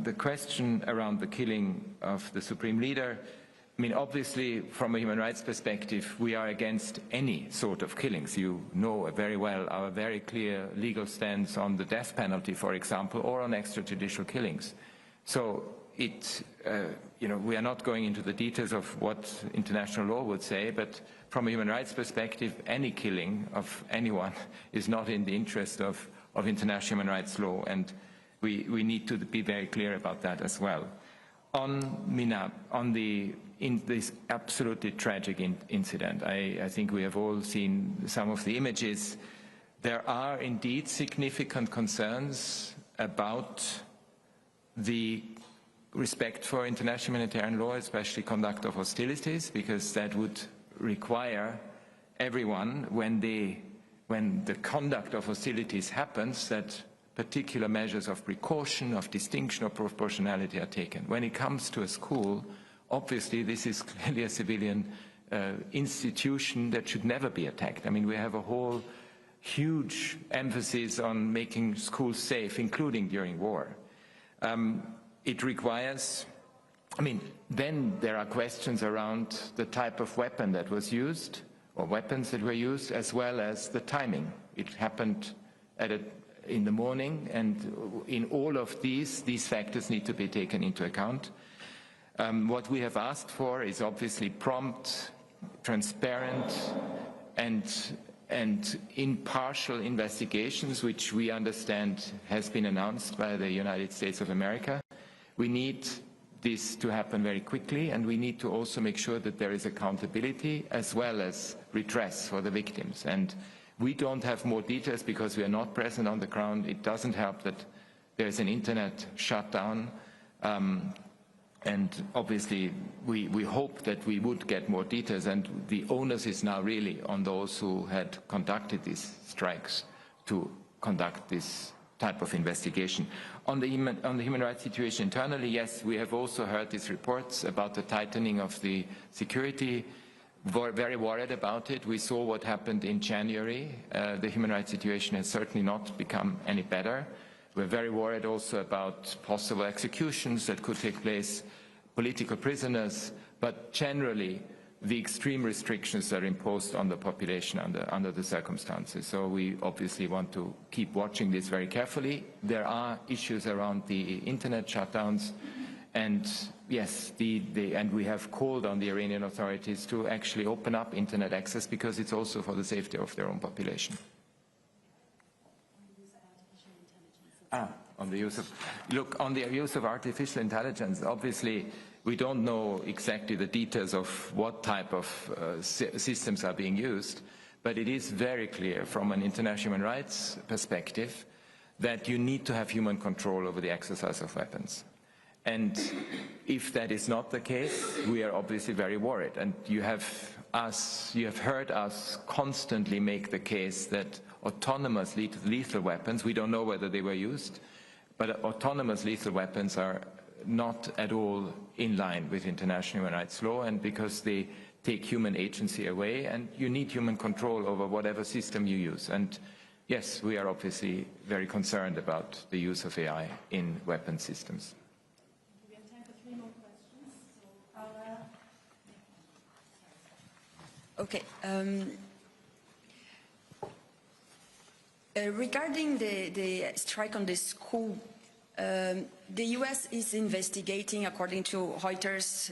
the question around the killing of the Supreme Leader, I mean, obviously, from a human rights perspective, we are against any sort of killings. You know very well our very clear legal stance on the death penalty, for example, or on extrajudicial killings. So we are not going into the details of what international law would say, but from a human rights perspective, any killing of anyone is not in the interest of international human rights law, and we need to be very clear about that as well. On Minab, in this absolutely tragic incident, I think we have all seen some of the images. There are indeed significant concerns about the respect for international humanitarian law, especially conduct of hostilities, because that would require everyone, when the conduct of hostilities happens, that particular measures of precaution, of distinction, or proportionality are taken. When it comes to a school, obviously this is clearly a civilian institution that should never be attacked. I mean, we have a whole huge emphasis on making schools safe, including during war. It requires, I mean, then there are questions around the type of weapon that was used, or weapons that were used, as well as the timing. It happened in the morning, and in all of these factors need to be taken into account. What we have asked for is obviously prompt, transparent, and impartial investigations, which we understand has been announced by the United States of America. We need this to happen very quickly, and we need to also make sure that there is accountability as well as redress for the victims. And we don't have more details because we are not present on the ground. It doesn't help that there is an internet shutdown. And obviously, we hope that we would get more details, and the onus is now really on those who had conducted these strikes to conduct this type of investigation. On the human rights situation internally, yes, we have also heard these reports about the tightening of the security. We're very worried about it. We saw what happened in January. The human rights situation has certainly not become any better. We're very worried also about possible executions that could take place, political prisoners, but generally the extreme restrictions that are imposed on the population under the circumstances. So we obviously want to keep watching this very carefully. There are issues around the internet shutdowns, and yes, and we have called on the Iranian authorities to actually open up internet access, because it's also for the safety of their own population. On the use of artificial intelligence, obviously we don't know exactly the details of what type of systems are being used, but it is very clear from an international human rights perspective that you need to have human control over the exercise of weapons. And if that is not the case, we are obviously very worried. And you have heard us constantly make the case that autonomous lethal weapons, we don't know whether they were used, but autonomous lethal weapons are not at all in line with international human rights law, and because they take human agency away, and you need human control over whatever system you use. And yes, we are obviously very concerned about the use of AI in weapon systems. We have time for 3 more questions. Okay. Regarding the strike on the school, the U.S. is investigating. According to Reuters,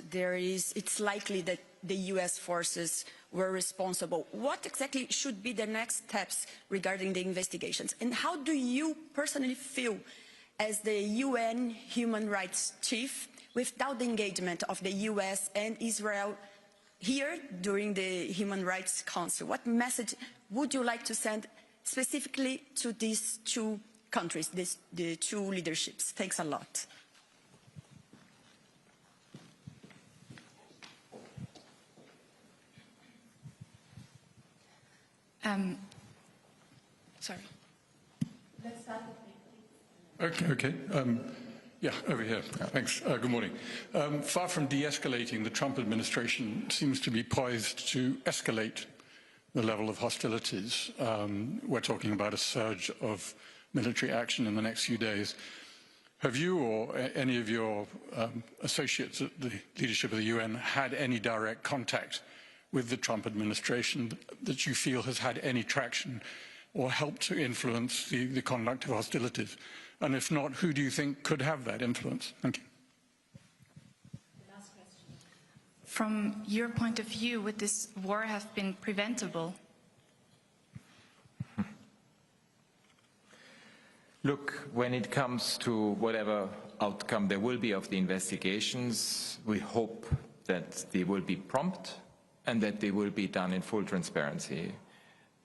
it's likely that the U.S. forces were responsible. What exactly should be the next steps regarding the investigations? And how do you personally feel as the UN human rights chief without the engagement of the U.S. and Israel here during the Human Rights Council? What message would you like to send specifically to these two countries, the two leaderships? Thanks a lot. Sorry. Let's start with me, please. Okay. Yeah, over here. Thanks. Good morning. Far from de-escalating, the Trump administration seems to be poised to escalate the level of hostilities. We're talking about a surge of military action in the next few days. Have you or any of your associates at the leadership of the UN had any direct contact with the Trump administration that you feel has had any traction or helped to influence the conduct of hostilities? And if not, who do you think could have that influence? Thank you. Last question. From your point of view, would this war have been preventable? Look, when it comes to whatever outcome there will be of the investigations, we hope that they will be prompt and that they will be done in full transparency.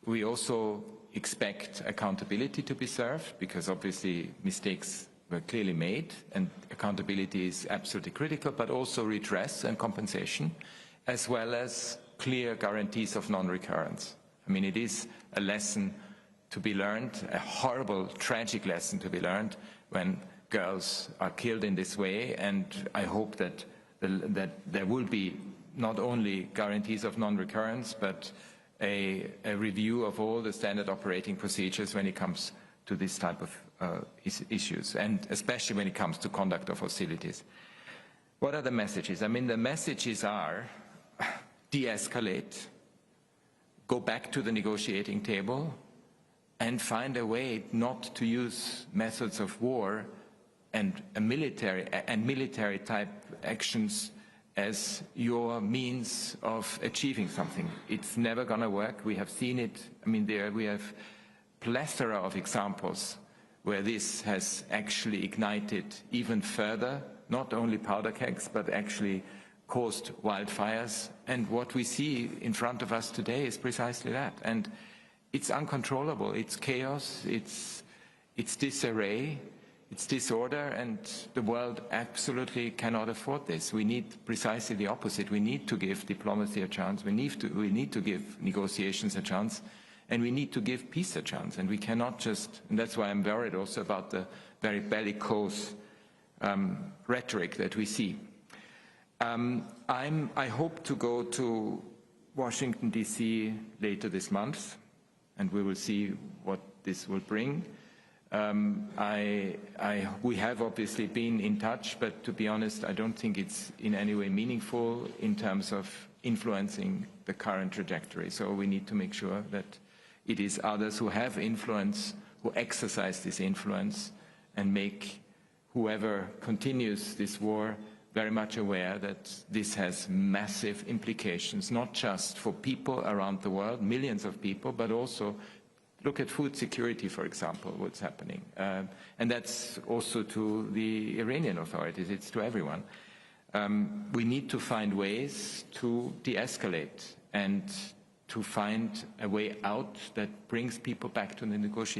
We also expect accountability to be served, because obviously mistakes were clearly made and accountability is absolutely critical, but also redress and compensation, as well as clear guarantees of non-recurrence. I mean, it is a lesson to be learned, a horrible, tragic lesson to be learned when girls are killed in this way, and I hope that there will be not only guarantees of non-recurrence, but a review of all the standard operating procedures when it comes to this type of issues, and especially when it comes to conduct of hostilities. What are the messages? I mean, the messages are de-escalate, go back to the negotiating table, and find a way not to use methods of war and military type actions as your means of achieving something. It's never going to work. We have seen it. I mean, we have plethora of examples where this has actually ignited even further, not only powder kegs, but actually caused wildfires. And what we see in front of us today is precisely that. And it's uncontrollable. It's chaos. It's disarray. It's disorder, and the world absolutely cannot afford this. We need precisely the opposite. We need to give diplomacy a chance. We need to give negotiations a chance, and we need to give peace a chance. And we cannot just, and that's why I'm worried also about the very bellicose rhetoric that we see. I hope to go to Washington, D.C. later this month, and we will see what this will bring. We have obviously been in touch, but to be honest, I don't think it's in any way meaningful in terms of influencing the current trajectory. So we need to make sure that it is others who have influence, who exercise this influence, and make whoever continues this war very much aware that this has massive implications, not just for people around the world, millions of people, but also look at food security, for example, what's happening. And that's also to the Iranian authorities, it's to everyone. We need to find ways to de-escalate and to find a way out that brings people back to the negotiation.